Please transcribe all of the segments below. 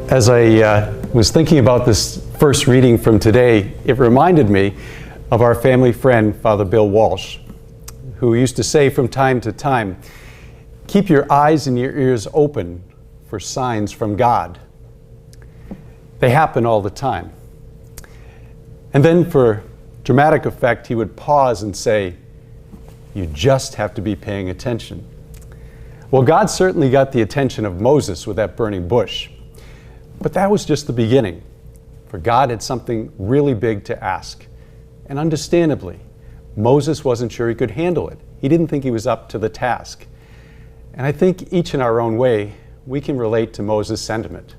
As I was thinking about this first reading from today, it reminded me of our family friend, Father Bill Walsh, who used to say from time to time, "Keep your eyes and your ears open for signs from God." They happen all the time. And then for dramatic effect, he would pause and say, "You just have to be paying attention." Well, God certainly got the attention of Moses with that burning bush. But that was just the beginning, for God had something really big to ask. And understandably, Moses wasn't sure he could handle it. He didn't think he was up to the task. And I think each in our own way, we can relate to Moses' sentiment.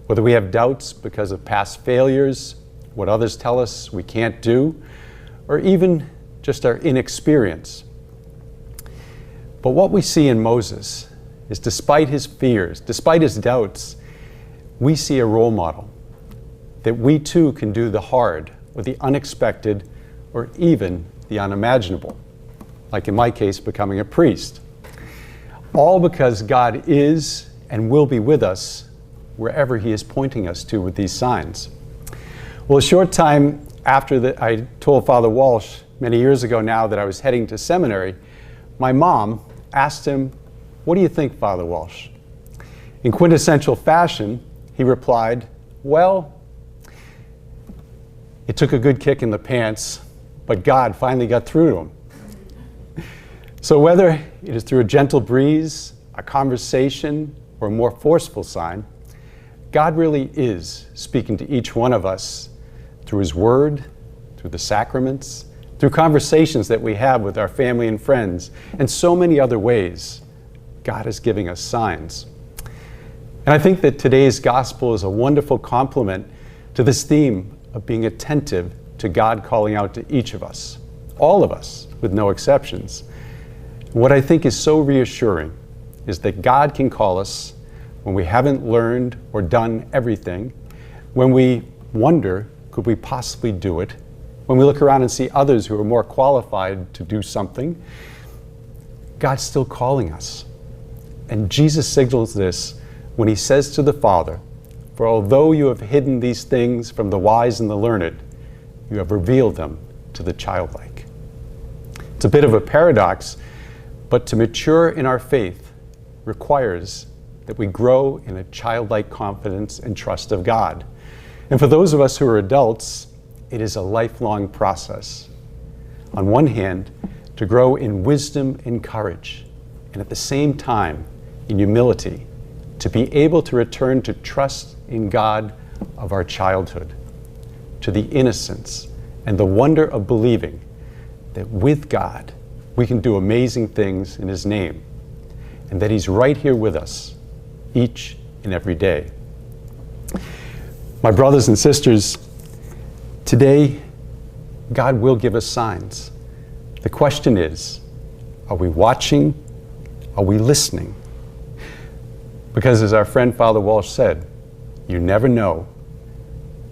Whether we have doubts because of past failures, what others tell us we can't do, or even just our inexperience. But what we see in Moses is despite his fears, despite his doubts, we see a role model that we too can do the hard or the unexpected or even the unimaginable, like in my case, becoming a priest. All because God is and will be with us wherever he is pointing us to with these signs. Well, a short time after I told Father Walsh many years ago now that I was heading to seminary, my mom asked him, "What do you think, Father Walsh?" In quintessential fashion, he replied, "Well, it took a good kick in the pants, but God finally got through to him." So whether it is through a gentle breeze, a conversation, or a more forceful sign, God really is speaking to each one of us through his word, through the sacraments, through conversations that we have with our family and friends, and so many other ways. God is giving us signs. And I think that today's gospel is a wonderful complement to this theme of being attentive to God calling out to each of us, all of us, with no exceptions. What I think is so reassuring is that God can call us when we haven't learned or done everything, when we wonder, could we possibly do it? When we look around and see others who are more qualified to do something, God's still calling us. And Jesus signals this when he says to the Father, "For although you have hidden these things from the wise and the learned, you have revealed them to the childlike." It's a bit of a paradox, but to mature in our faith requires that we grow in a childlike confidence and trust of God. And for those of us who are adults, it is a lifelong process. On one hand, to grow in wisdom and courage, and at the same time, in humility, to be able to return to trust in God of our childhood, to the innocence and the wonder of believing that with God, we can do amazing things in his name, and that he's right here with us each and every day. My brothers and sisters, today, God will give us signs. The question is, are we watching? Are we listening? Because as our friend Father Walsh said, you never know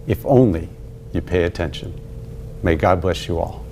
if only you pay attention. May God bless you all.